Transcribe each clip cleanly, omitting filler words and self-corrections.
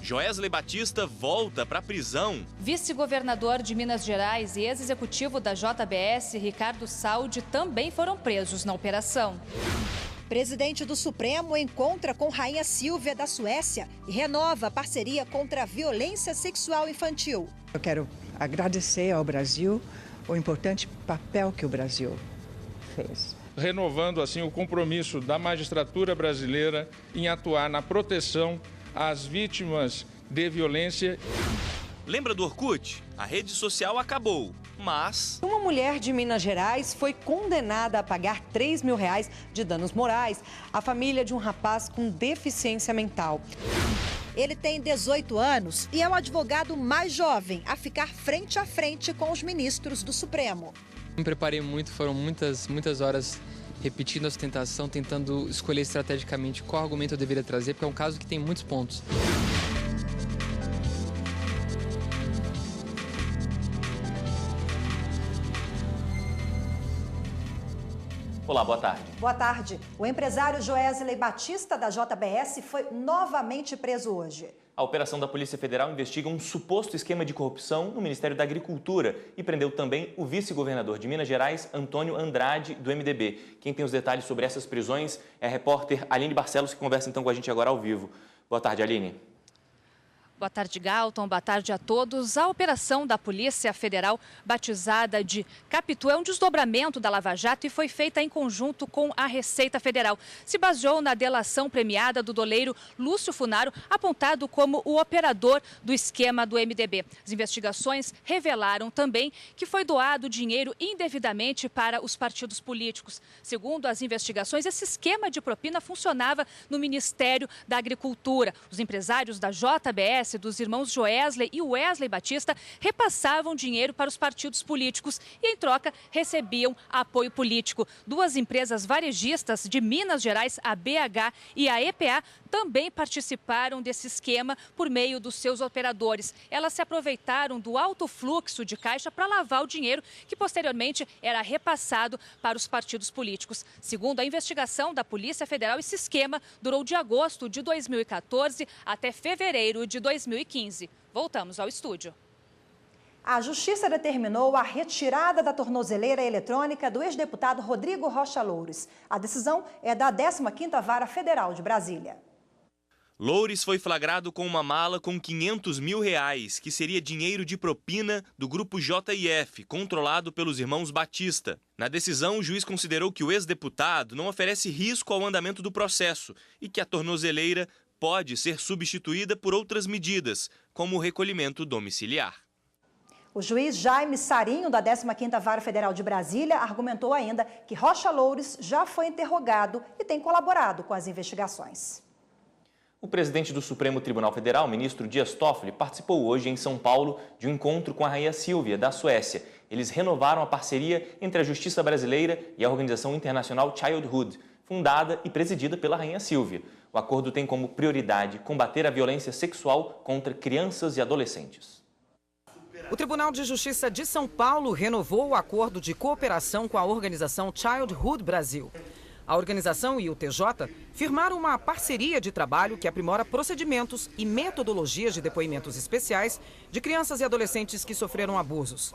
Joesley Batista volta para a prisão. Vice-governador de Minas Gerais e ex-executivo da JBS, Ricardo Saldi, também foram presos na operação. Presidente do Supremo encontra com Rainha Silvia da Suécia e renova a parceria contra a violência sexual infantil. Eu quero agradecer ao Brasil o importante papel que o Brasil fez. Renovando assim o compromisso da magistratura brasileira em atuar na proteção às vítimas de violência. Lembra do Orkut? A rede social acabou, mas... Uma mulher de Minas Gerais foi condenada a pagar R$3 mil de danos morais à família de um rapaz com deficiência mental. Ele tem 18 anos e é o advogado mais jovem a ficar frente a frente com os ministros do Supremo. Me preparei muito, foram muitas horas repetindo a sustentação, tentando escolher estrategicamente qual argumento eu deveria trazer, porque é um caso que tem muitos pontos. Olá, boa tarde. Boa tarde. O empresário Joesley Batista, da JBS, foi novamente preso hoje. A operação da Polícia Federal investiga um suposto esquema de corrupção no Ministério da Agricultura e prendeu também o vice-governador de Minas Gerais, Antônio Andrade, do MDB. Quem tem os detalhes sobre essas prisões é a repórter Aline Barcelos, que conversa então com a gente agora ao vivo. Boa tarde, Aline. Boa tarde, Galton. Boa tarde a todos. A operação da Polícia Federal, batizada de Capitu, é um desdobramento da Lava Jato e foi feita em conjunto com a Receita Federal. Se baseou na delação premiada do doleiro Lúcio Funaro, apontado como o operador do esquema do MDB. As investigações revelaram também que foi doado dinheiro indevidamente para os partidos políticos. Segundo as investigações, esse esquema de propina funcionava no Ministério da Agricultura. Os empresários da JBS, dos irmãos Joesley e Wesley Batista, repassavam dinheiro para os partidos políticos e, em troca, recebiam apoio político. Duas empresas varejistas de Minas Gerais, a BH e a EPA, também participaram desse esquema por meio dos seus operadores. Elas se aproveitaram do alto fluxo de caixa para lavar o dinheiro que, posteriormente, era repassado para os partidos políticos. Segundo a investigação da Polícia Federal, esse esquema durou de agosto de 2014 até fevereiro de 2015. Voltamos ao estúdio. A Justiça determinou a retirada da tornozeleira eletrônica do ex-deputado Rodrigo Rocha Loures. A decisão é da 15ª Vara Federal de Brasília. Loures foi flagrado com uma mala com R$500 mil, que seria dinheiro de propina do grupo JIF, controlado pelos irmãos Batista. Na decisão, o juiz considerou que o ex-deputado não oferece risco ao andamento do processo e que a tornozeleira pode ser substituída por outras medidas, como o recolhimento domiciliar. O juiz Jaime Sarinho, da 15ª Vara Federal de Brasília, argumentou ainda que Rocha Loures já foi interrogado e tem colaborado com as investigações. O presidente do Supremo Tribunal Federal, ministro Dias Toffoli, participou hoje em São Paulo de um encontro com a Rainha Silvia, da Suécia. Eles renovaram a parceria entre a Justiça Brasileira e a Organização Internacional Childhood, fundada e presidida pela Rainha Silvia. O acordo tem como prioridade combater a violência sexual contra crianças e adolescentes. O Tribunal de Justiça de São Paulo renovou o acordo de cooperação com a Organização Childhood Brasil. A organização e o TJ firmaram uma parceria de trabalho que aprimora procedimentos e metodologias de depoimentos especiais de crianças e adolescentes que sofreram abusos.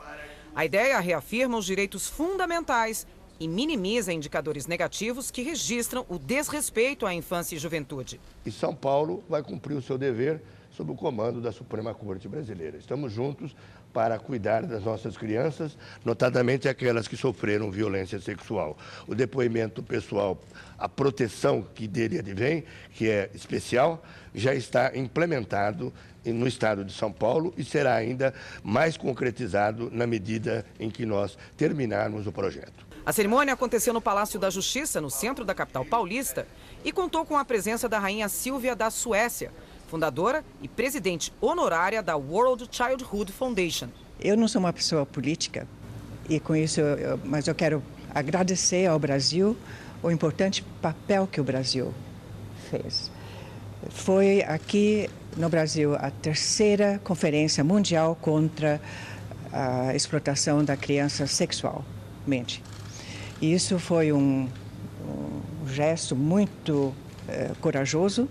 A ideia reafirma os direitos fundamentais e minimiza indicadores negativos que registram o desrespeito à infância e juventude. E São Paulo vai cumprir o seu dever sob o comando da Suprema Corte Brasileira. Estamos juntos para cuidar das nossas crianças, notadamente aquelas que sofreram violência sexual. O depoimento pessoal, a proteção que dele advém, que é especial, já está implementado no estado de São Paulo e será ainda mais concretizado na medida em que nós terminarmos o projeto. A cerimônia aconteceu no Palácio da Justiça, no centro da capital paulista, e contou com a presença da Rainha Silvia da Suécia, fundadora e presidente honorária da World Childhood Foundation. Eu não sou uma pessoa política e com isso, mas eu quero agradecer ao Brasil o importante papel que o Brasil fez. Foi aqui no Brasil a 3ª Conferência Mundial contra a exploração da criança sexualmente. E isso foi um gesto muito corajoso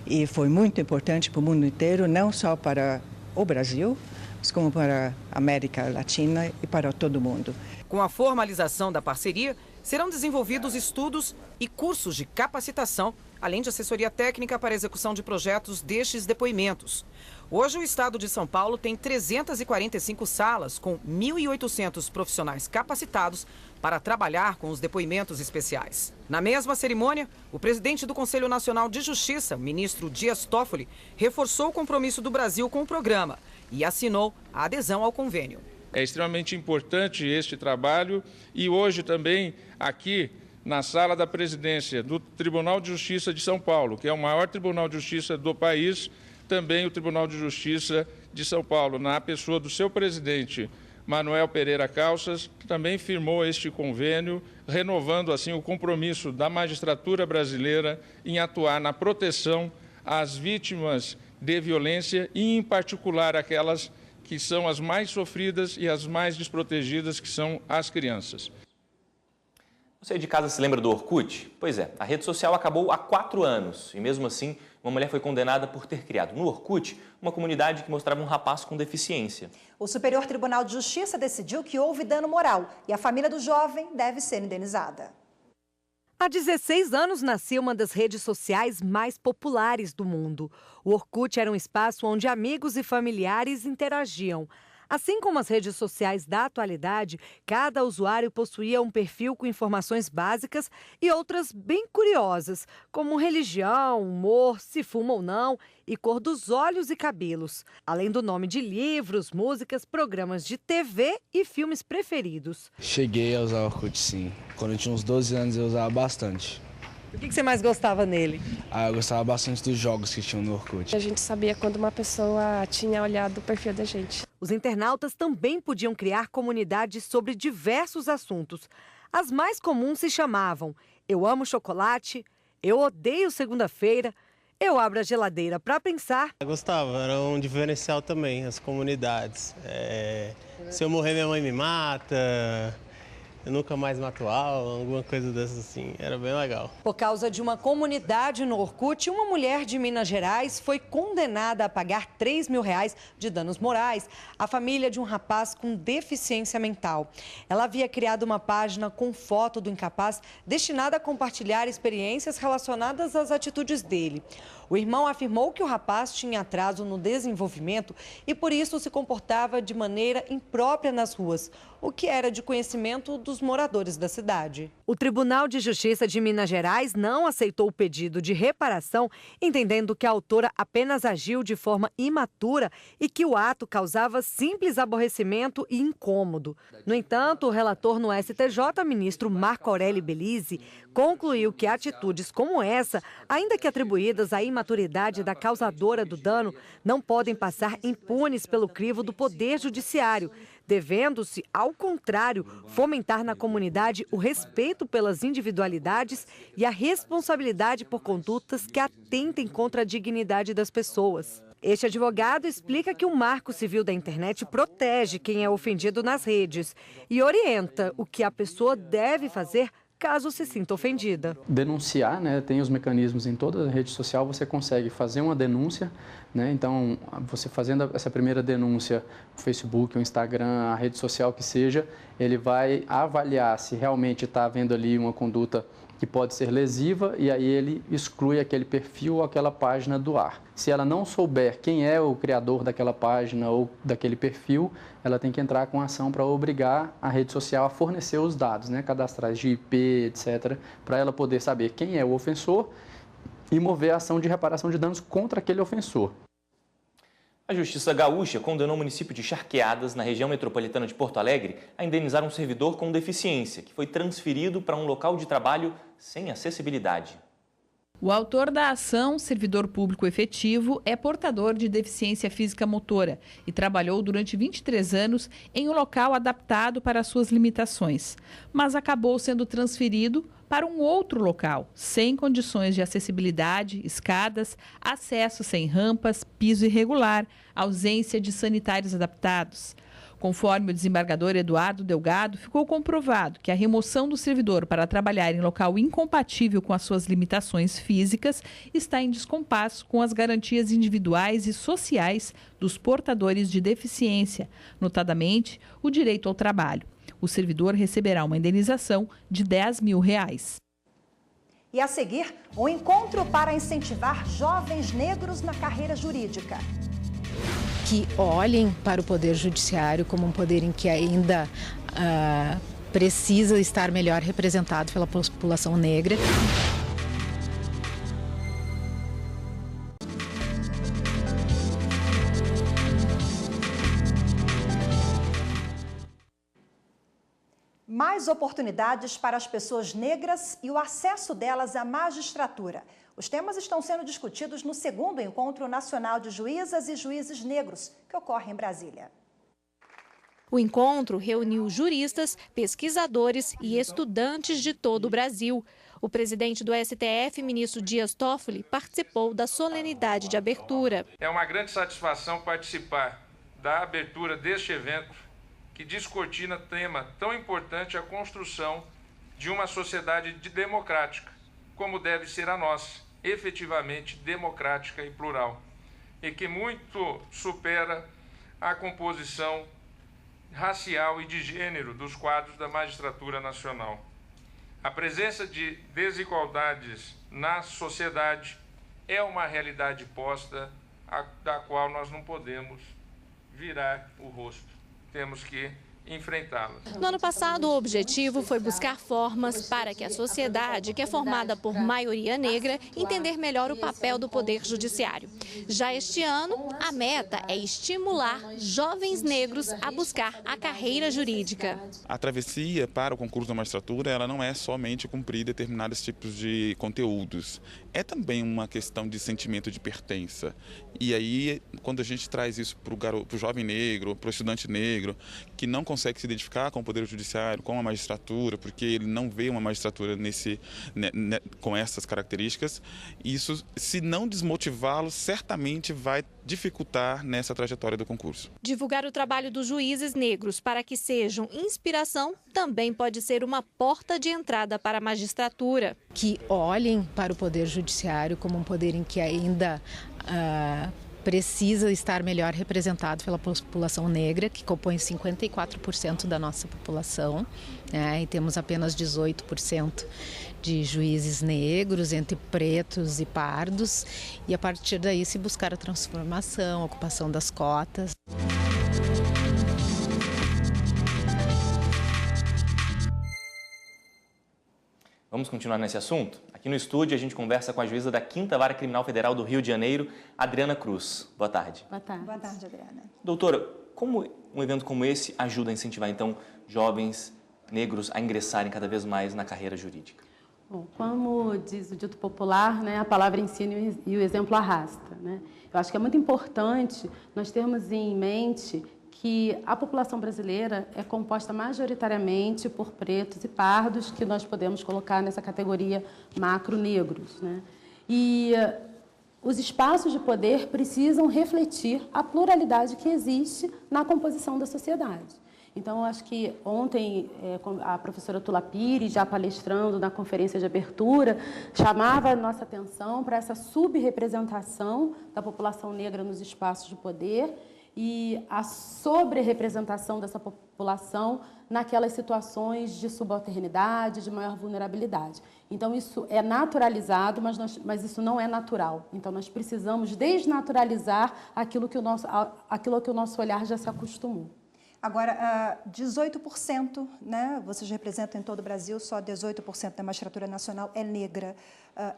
e foi muito importante para o mundo inteiro, não só para o Brasil, mas como para a América Latina e para todo mundo. Com a formalização da parceria, serão desenvolvidos estudos e cursos de capacitação, além de assessoria técnica para a execução de projetos destes depoimentos. Hoje, o estado de São Paulo tem 345 salas com 1.800 profissionais capacitados para trabalhar com os depoimentos especiais. Na mesma cerimônia, o presidente do Conselho Nacional de Justiça, ministro Dias Toffoli, reforçou o compromisso do Brasil com o programa e assinou a adesão ao convênio. É extremamente importante este trabalho e hoje também aqui na sala da presidência do Tribunal de Justiça de São Paulo, que é o maior tribunal de justiça do país, também o Tribunal de Justiça de São Paulo, na pessoa do seu presidente, Manuel Pereira Calças, também firmou este convênio, renovando assim o compromisso da magistratura brasileira em atuar na proteção às vítimas de violência e, em particular, aquelas que são as mais sofridas e as mais desprotegidas, que são as crianças. Você de casa se lembra do Orkut? Pois é, a rede social acabou há 4 anos e, mesmo assim, uma mulher foi condenada por ter criado no Orkut uma comunidade que mostrava um rapaz com deficiência. O Superior Tribunal de Justiça decidiu que houve dano moral e a família do jovem deve ser indenizada. Há 16 anos nasceu uma das redes sociais mais populares do mundo. O Orkut era um espaço onde amigos e familiares interagiam. Assim como as redes sociais da atualidade, cada usuário possuía um perfil com informações básicas e outras bem curiosas, como religião, humor, se fuma ou não e cor dos olhos e cabelos, além do nome de livros, músicas, programas de TV e filmes preferidos. Cheguei a usar o Orkut, sim. Quando eu tinha uns 12 anos eu usava bastante. O que você mais gostava nele? Eu gostava bastante dos jogos que tinham no Orkut. A gente sabia quando uma pessoa tinha olhado o perfil da gente. Os internautas também podiam criar comunidades sobre diversos assuntos. As mais comuns se chamavam Eu Amo Chocolate, Eu Odeio Segunda-feira, Eu Abro a Geladeira para Pensar. Eu gostava, era um diferencial também, as comunidades. Se eu morrer, minha mãe me mata. Eu nunca mais mato aula, alguma coisa dessas assim, era bem legal. Por causa de uma comunidade no Orkut, uma mulher de Minas Gerais foi condenada a pagar R$3 mil de danos morais à família de um rapaz com deficiência mental. Ela havia criado uma página com foto do incapaz destinada a compartilhar experiências relacionadas às atitudes dele. O irmão afirmou que o rapaz tinha atraso no desenvolvimento e por isso se comportava de maneira imprópria nas ruas, o que era de conhecimento dos moradores da cidade. O Tribunal de Justiça de Minas Gerais não aceitou o pedido de reparação, entendendo que a autora apenas agiu de forma imatura e que o ato causava simples aborrecimento e incômodo. No entanto, o relator no STJ, ministro Marco Aurélio Belize, concluiu que atitudes como essa, ainda que atribuídas à imaturidade da causadora do dano, não podem passar impunes pelo crivo do Poder Judiciário, devendo-se, ao contrário, fomentar na comunidade o respeito pelas individualidades e a responsabilidade por condutas que atentem contra a dignidade das pessoas. Este advogado explica que o Marco Civil da Internet protege quem é ofendido nas redes e orienta o que a pessoa deve fazer caso se sinta ofendida. Denunciar, né, tem os mecanismos em toda a rede social, você consegue fazer uma denúncia, né, então você fazendo essa primeira denúncia no Facebook, no Instagram, a rede social que seja, ele vai avaliar se realmente está havendo ali uma conduta que pode ser lesiva e aí ele exclui aquele perfil ou aquela página do ar. Se ela não souber quem é o criador daquela página ou daquele perfil, ela tem que entrar com ação para obrigar a rede social a fornecer os dados, né, cadastrais de IP, etc., para ela poder saber quem é o ofensor e mover a ação de reparação de danos contra aquele ofensor. A Justiça Gaúcha condenou o município de Charqueadas, na região metropolitana de Porto Alegre, a indenizar um servidor com deficiência, que foi transferido para um local de trabalho sem acessibilidade. O autor da ação, servidor público efetivo, é portador de deficiência física motora e trabalhou durante 23 anos em um local adaptado para suas limitações, mas acabou sendo transferido para um outro local, sem condições de acessibilidade, escadas, acesso sem rampas, piso irregular, ausência de sanitários adaptados. Conforme o desembargador Eduardo Delgado, ficou comprovado que a remoção do servidor para trabalhar em local incompatível com as suas limitações físicas está em descompasso com as garantias individuais e sociais dos portadores de deficiência, notadamente o direito ao trabalho. O servidor receberá uma indenização de R$10 mil. E a seguir, um encontro para incentivar jovens negros na carreira jurídica. Que olhem para o Poder Judiciário como um poder em que ainda precisa estar melhor representado pela população negra. Mais oportunidades para as pessoas negras e o acesso delas à magistratura. Os temas estão sendo discutidos no 2º Encontro Nacional de Juízas e Juízes Negros, que ocorre em Brasília. O encontro reuniu juristas, pesquisadores e estudantes de todo o Brasil. O presidente do STF, ministro Dias Toffoli, participou da solenidade de abertura. É uma grande satisfação participar da abertura deste evento, que descortina tema tão importante, a construção de uma sociedade democrática, como deve ser a nossa, efetivamente democrática e plural, e que muito supera a composição racial e de gênero dos quadros da magistratura nacional. A presença de desigualdades na sociedade é uma realidade posta da qual nós não podemos virar o rosto. Temos que enfrentá-la. No ano passado, o objetivo foi buscar formas para que a sociedade, que é formada por maioria negra, entender melhor o papel do Poder Judiciário. Já este ano, a meta é estimular jovens negros a buscar a carreira jurídica. A travessia para o concurso da magistratura, ela não é somente cumprir determinados tipos de conteúdos. É também uma questão de sentimento de pertença. E aí, quando a gente traz isso para o jovem negro, para o estudante negro, que não consegue se identificar com o Poder Judiciário, com a magistratura, porque ele não vê uma magistratura com essas características, isso, se não desmotivá-lo, certamente vai dificultar nessa trajetória do concurso. Divulgar o trabalho dos juízes negros para que sejam inspiração também pode ser uma porta de entrada para a magistratura. Que olhem para o Poder Judiciário como um poder em que ainda precisa estar melhor representado pela população negra, que compõe 54% da nossa população, e temos apenas 18% de juízes negros, entre pretos e pardos, e a partir daí se buscar a transformação, a ocupação das cotas. Vamos continuar nesse assunto? Aqui no estúdio a gente conversa com a juíza da 5ª Vara Criminal Federal do Rio de Janeiro, Adriana Cruz. Boa tarde. Boa tarde. Boa tarde, Adriana. Doutora, como um evento como esse ajuda a incentivar, então, jovens negros a ingressarem cada vez mais na carreira jurídica? Bom, como diz o dito popular, né, a palavra ensina e o exemplo arrasta, né? Eu acho que é muito importante nós termos em mente que a população brasileira é composta majoritariamente por pretos e pardos, que nós podemos colocar nessa categoria macro-negros, né? E os espaços de poder precisam refletir a pluralidade que existe na composição da sociedade. Então, eu acho que ontem a professora Tula Pires, já palestrando na conferência de abertura, chamava a nossa atenção para essa subrepresentação da população negra nos espaços de poder e a sobre-representação dessa população naquelas situações de subalternidade, de maior vulnerabilidade. Então, isso é naturalizado, mas isso não é natural. Então, nós precisamos desnaturalizar aquilo que o nosso olhar já se acostumou. Agora, 18%, né, vocês representam em todo o Brasil, só 18% da magistratura nacional é negra.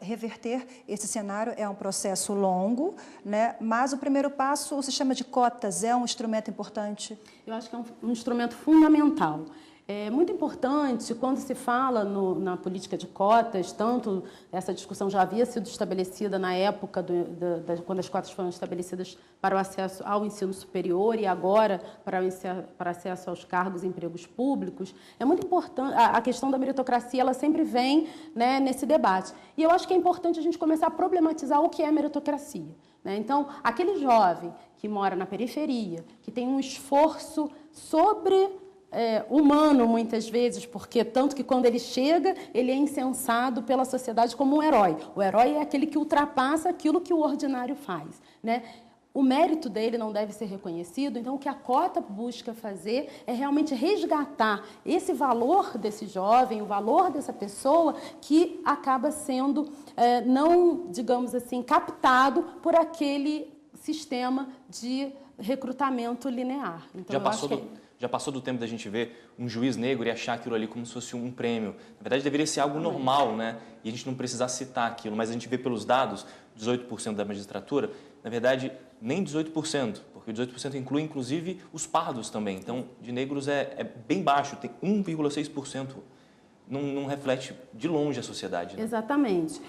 Reverter esse cenário é um processo longo, né, mas o primeiro passo, o sistema de cotas, é um instrumento importante? Eu acho que é um instrumento fundamental. É muito importante, quando se fala na política de cotas, tanto essa discussão já havia sido estabelecida na época, quando as cotas foram estabelecidas para o acesso ao ensino superior e agora para acesso aos cargos e empregos públicos, é muito importante, a questão da meritocracia ela sempre vem, né, nesse debate. E eu acho que é importante a gente começar a problematizar o que é meritocracia, né? Então, aquele jovem que mora na periferia, que tem um esforço humano muitas vezes, porque tanto que quando ele chega, ele é incensado pela sociedade como um herói. O herói é aquele que ultrapassa aquilo que o ordinário faz, né? O mérito dele não deve ser reconhecido, então o que a cota busca fazer é realmente resgatar esse valor desse jovem, o valor dessa pessoa que acaba sendo, não, digamos assim, captado por aquele sistema de recrutamento linear. Então, Já passou do tempo da gente ver um juiz negro e achar aquilo ali como se fosse um prêmio. Na verdade, deveria ser algo normal, né? E a gente não precisar citar aquilo. Mas a gente vê pelos dados, 18% da magistratura, na verdade, nem 18%, porque 18% inclui, inclusive, os pardos também. Então, de negros é bem baixo, tem 1,6%. Não reflete de longe a sociedade, né? Exatamente.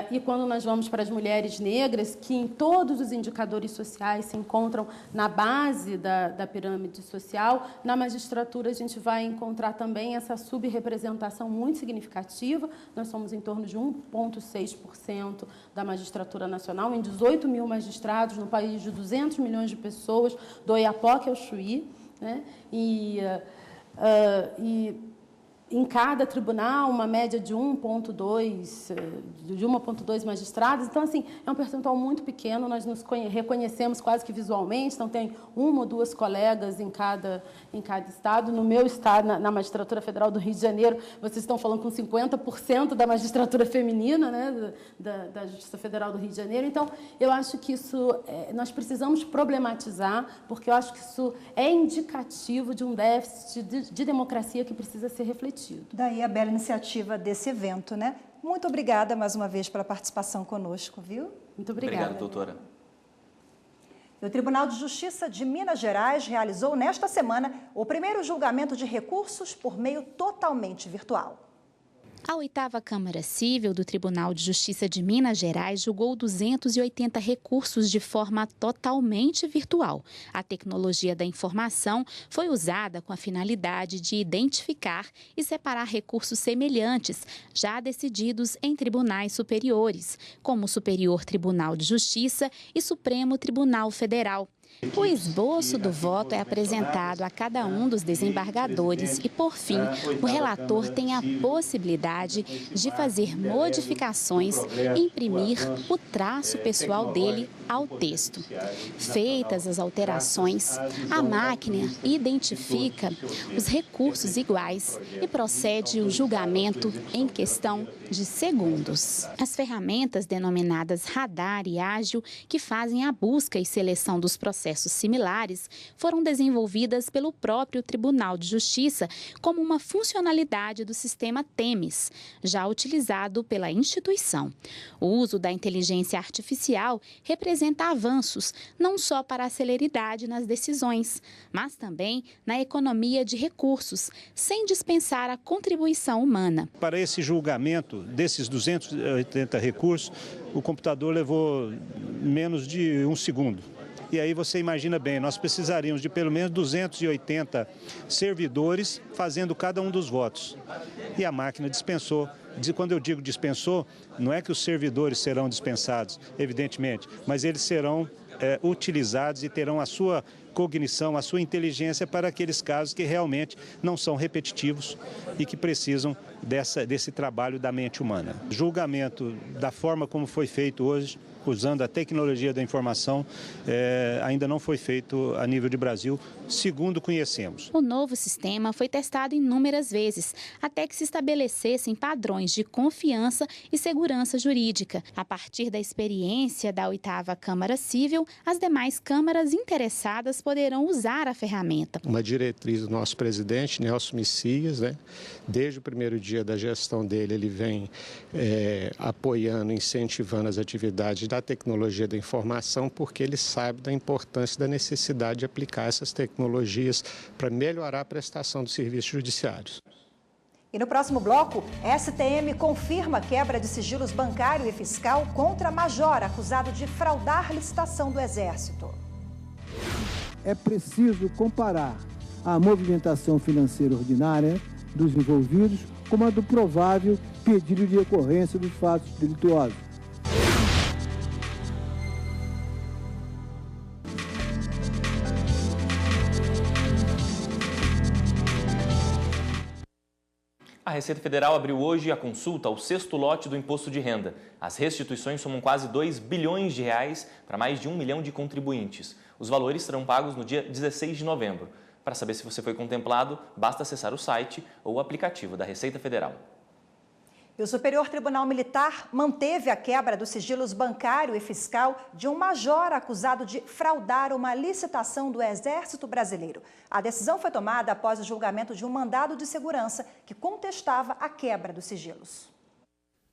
E quando nós vamos para as mulheres negras, que em todos os indicadores sociais se encontram na base da pirâmide social, na magistratura a gente vai encontrar também essa subrepresentação muito significativa. Nós somos em torno de 1,6% da magistratura nacional, em 18 mil magistrados, no país de 200 milhões de pessoas, do Oiapoque ao Chuí, né? Em cada tribunal, uma média de 1,2 magistrados. Então, assim, é um percentual muito pequeno, nós nos reconhecemos quase que visualmente, então tem 1 ou 2 colegas em cada estado. No meu estado, na Magistratura Federal do Rio de Janeiro, vocês estão falando com 50% da magistratura feminina, né, da Justiça Federal do Rio de Janeiro. Então, eu acho que isso, nós precisamos problematizar, porque eu acho que isso é indicativo de um déficit de democracia que precisa ser refletido. Daí a bela iniciativa desse evento, né? Muito obrigada mais uma vez pela participação conosco, viu? Muito obrigada. Obrigado, doutora. O Tribunal de Justiça de Minas Gerais realizou nesta semana o primeiro julgamento de recursos por meio totalmente virtual. A 8ª Câmara Civil do Tribunal de Justiça de Minas Gerais julgou 280 recursos de forma totalmente virtual. A tecnologia da informação foi usada com a finalidade de identificar e separar recursos semelhantes, já decididos em tribunais superiores, como o Superior Tribunal de Justiça e Supremo Tribunal Federal. O esboço do voto é apresentado a cada um dos desembargadores e, por fim, o relator tem a possibilidade de fazer modificações e imprimir o traço pessoal dele ao texto. Feitas as alterações, a máquina identifica os recursos iguais e procede o julgamento em questão de segundos. As ferramentas denominadas Radar e Ágil, que fazem a busca e seleção dos processos similares, foram desenvolvidas pelo próprio Tribunal de Justiça como uma funcionalidade do sistema TEMES, já utilizado pela instituição. O uso da inteligência artificial representa avanços não só para a celeridade nas decisões, mas também na economia de recursos, sem dispensar a contribuição humana. Para esse julgamento desses 280 recursos, o computador levou menos de 1 segundo. E aí você imagina bem, nós precisaríamos de pelo menos 280 servidores fazendo cada um dos votos. E a máquina dispensou. Quando eu digo dispensou, não é que os servidores serão dispensados, evidentemente, mas eles serão utilizados e terão a sua cognição, a sua inteligência para aqueles casos que realmente não são repetitivos e que precisam desse trabalho da mente humana. Julgamento da forma como foi feito hoje, usando a tecnologia da informação, ainda não foi feito a nível de Brasil, segundo conhecemos. O novo sistema foi testado inúmeras vezes, até que se estabelecessem padrões de confiança e segurança jurídica. A partir da experiência da 8ª Câmara Civil, as demais câmaras interessadas poderão usar a ferramenta. Uma diretriz do nosso presidente, Nelson Messias, né? Desde o primeiro dia da gestão dele, ele vem apoiando, incentivando as atividades da tecnologia da informação, porque ele sabe da importância, da necessidade de aplicar essas tecnologias para melhorar a prestação dos serviços judiciários. E no próximo bloco, STM confirma quebra de sigilos bancário e fiscal contra major acusado de fraudar licitação do Exército. É preciso comparar a movimentação financeira ordinária dos envolvidos com a do provável pedido de recorrência dos fatos delituosos. A Receita Federal abriu hoje a consulta ao 6º lote do imposto de renda. As restituições somam quase 2 bilhões de reais para mais de 1 milhão de contribuintes. Os valores serão pagos no dia 16 de novembro. Para saber se você foi contemplado, basta acessar o site ou o aplicativo da Receita Federal. E o Superior Tribunal Militar manteve a quebra dos sigilos bancário e fiscal de um major acusado de fraudar uma licitação do Exército Brasileiro. A decisão foi tomada após o julgamento de um mandado de segurança que contestava a quebra dos sigilos.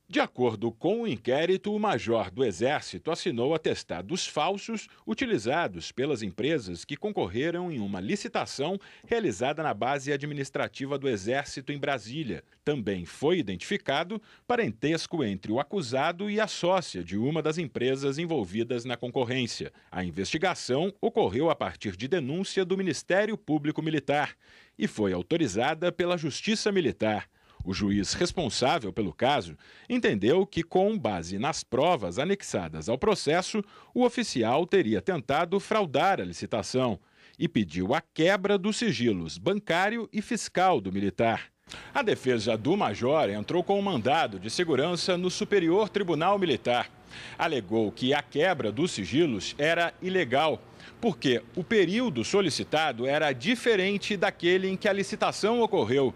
De acordo com o inquérito, o major do Exército assinou atestados falsos utilizados pelas empresas que concorreram em uma licitação realizada na base administrativa do Exército em Brasília. Também foi identificado parentesco entre o acusado e a sócia de uma das empresas envolvidas na concorrência. A investigação ocorreu a partir de denúncia do Ministério Público Militar e foi autorizada pela Justiça Militar. O juiz responsável pelo caso entendeu que, com base nas provas anexadas ao processo, o oficial teria tentado fraudar a licitação e pediu a quebra dos sigilos bancário e fiscal do militar. A defesa do major entrou com um mandado de segurança no Superior Tribunal Militar. Alegou que a quebra dos sigilos era ilegal, porque o período solicitado era diferente daquele em que a licitação ocorreu,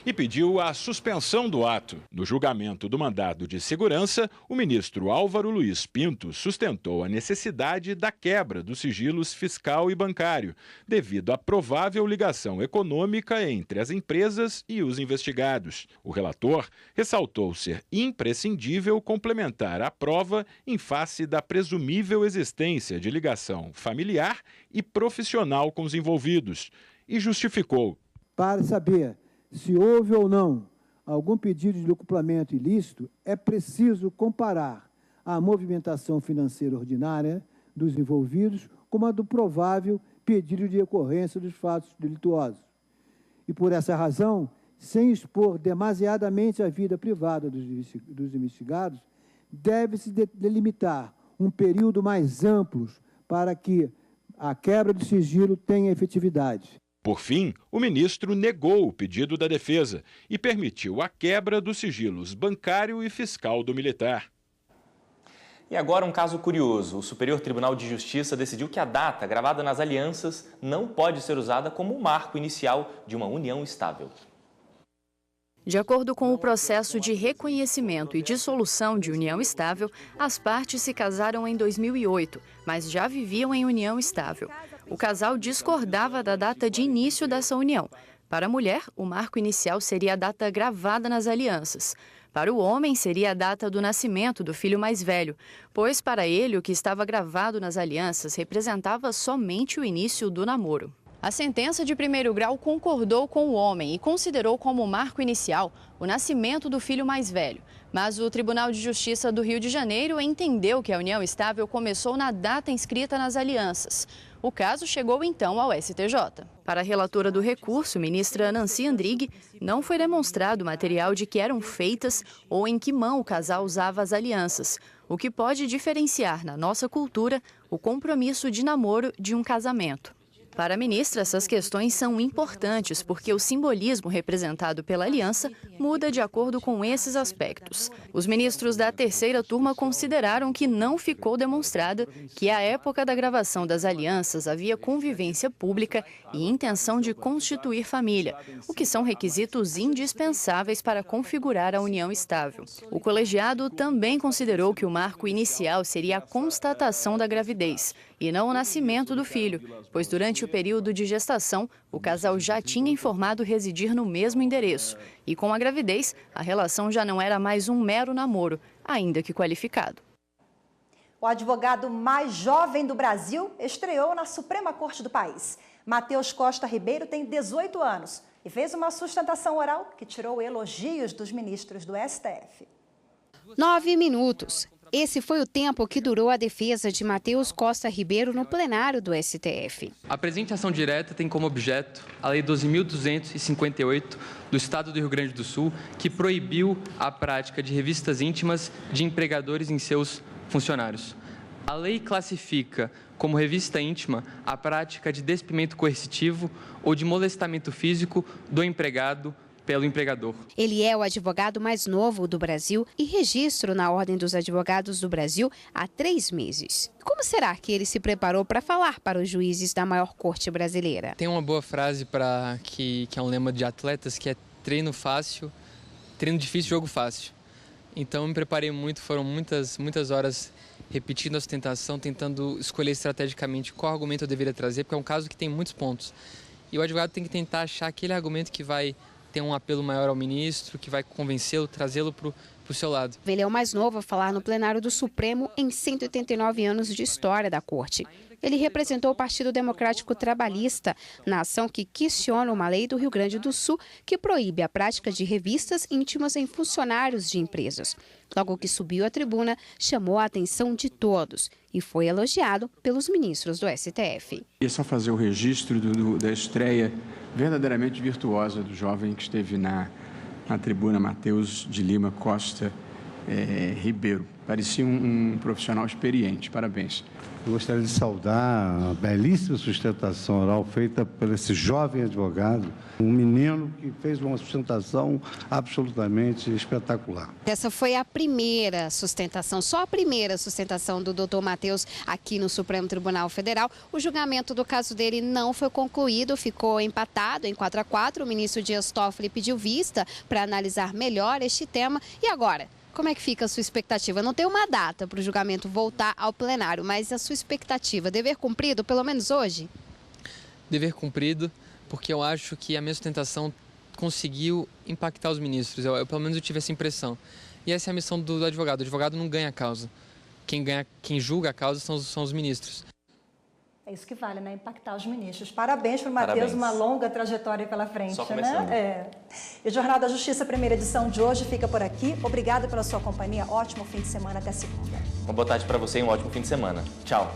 e pediu a suspensão do ato. No julgamento do mandado de segurança, o ministro Álvaro Luiz Pinto sustentou a necessidade da quebra dos sigilos fiscal e bancário, devido à provável ligação econômica entre as empresas e os investigados. O relator ressaltou ser imprescindível complementar a prova em face da presumível existência de ligação familiar e profissional com os envolvidos e justificou. Para saber se houve ou não algum pedido de locuplamento ilícito, é preciso comparar a movimentação financeira ordinária dos envolvidos com a do provável pedido de ocorrência dos fatos delituosos. E, por essa razão, sem expor demasiadamente a vida privada dos investigados, deve-se delimitar um período mais amplo para que a quebra de sigilo tenha efetividade. Por fim, o ministro negou o pedido da defesa e permitiu a quebra dos sigilos bancário e fiscal do militar. E agora um caso curioso. O Superior Tribunal de Justiça decidiu que a data gravada nas alianças não pode ser usada como marco inicial de uma união estável. De acordo com o processo de reconhecimento e dissolução de união estável, as partes se casaram em 2008, mas já viviam em união estável. O casal discordava da data de início dessa união. Para a mulher, o marco inicial seria a data gravada nas alianças. Para o homem, seria a data do nascimento do filho mais velho, pois para ele o que estava gravado nas alianças representava somente o início do namoro. A sentença de primeiro grau concordou com o homem e considerou como marco inicial o nascimento do filho mais velho. Mas o Tribunal de Justiça do Rio de Janeiro entendeu que a união estável começou na data inscrita nas alianças. O caso chegou então ao STJ. Para a relatora do recurso, ministra Nancy Andrighi, não foi demonstrado material de que eram feitas ou em que mão o casal usava as alianças, o que pode diferenciar na nossa cultura o compromisso de namoro de um casamento. Para a ministra, essas questões são importantes porque o simbolismo representado pela aliança muda de acordo com esses aspectos. Os ministros da terceira turma consideraram que não ficou demonstrado que à época da gravação das alianças havia convivência pública e intenção de constituir família, o que são requisitos indispensáveis para configurar a união estável. O colegiado também considerou que o marco inicial seria a constatação da gravidez e não o nascimento do filho, pois durante o período de gestação, o casal já tinha informado residir no mesmo endereço. E com a gravidez, a relação já não era mais um mero namoro, ainda que qualificado. O advogado mais jovem do Brasil estreou na Suprema Corte do país. Matheus Costa Ribeiro tem 18 anos e fez uma sustentação oral que tirou elogios dos ministros do STF. 9 minutos. Esse foi o tempo que durou a defesa de Matheus Costa Ribeiro no plenário do STF. A presente ação direta tem como objeto a Lei 12.258 do Estado do Rio Grande do Sul, que proibiu a prática de revistas íntimas de empregadores em seus funcionários. A lei classifica como revista íntima a prática de despimento coercitivo ou de molestamento físico do empregado pelo empregador. Ele é o advogado mais novo do Brasil e registro na Ordem dos Advogados do Brasil há 3 meses. Como será que ele se preparou para falar para os juízes da maior corte brasileira? Tem uma boa frase que é um lema de atletas, que é treino fácil, treino difícil, jogo fácil. Então eu me preparei muito, foram muitas horas repetindo a sustentação, tentando escolher estrategicamente qual argumento eu deveria trazer, porque é um caso que tem muitos pontos. E o advogado tem que tentar achar aquele argumento que vai ter um apelo maior ao ministro, que vai convencê-lo, trazê-lo para o seu lado. Ele é o mais novo a falar no plenário do Supremo em 189 anos de história da Corte. Ele representou o Partido Democrático Trabalhista na ação que questiona uma lei do Rio Grande do Sul que proíbe a prática de revistas íntimas em funcionários de empresas. Logo que subiu à tribuna, chamou a atenção de todos e foi elogiado pelos ministros do STF. É só fazer o registro da estreia verdadeiramente virtuosa do jovem que esteve na tribuna, Matheus de Lima Costa Ribeiro. Parecia um profissional experiente. Parabéns. Eu gostaria de saudar a belíssima sustentação oral feita por esse jovem advogado, um menino que fez uma sustentação absolutamente espetacular. Essa foi a primeira sustentação, só a primeira sustentação do doutor Matheus aqui no Supremo Tribunal Federal. O julgamento do caso dele não foi concluído, ficou empatado em 4-4. O ministro Dias Toffoli pediu vista para analisar melhor este tema. E agora? Como é que fica a sua expectativa? Não tem uma data para o julgamento voltar ao plenário, mas a sua expectativa, dever cumprido, pelo menos hoje? Dever cumprido, porque eu acho que a minha sustentação conseguiu impactar os ministros. Pelo menos eu tive essa impressão. E essa é a missão do advogado. O advogado não ganha a causa. Quem julga a causa são os ministros. É isso que vale, né? Impactar os ministros. Parabéns para o Matheus, uma longa trajetória pela frente. Só começando. Né? E o Jornal da Justiça, primeira edição de hoje, fica por aqui. Obrigada pela sua companhia. Ótimo fim de semana. Até segunda. Uma boa tarde para você e um ótimo fim de semana. Tchau.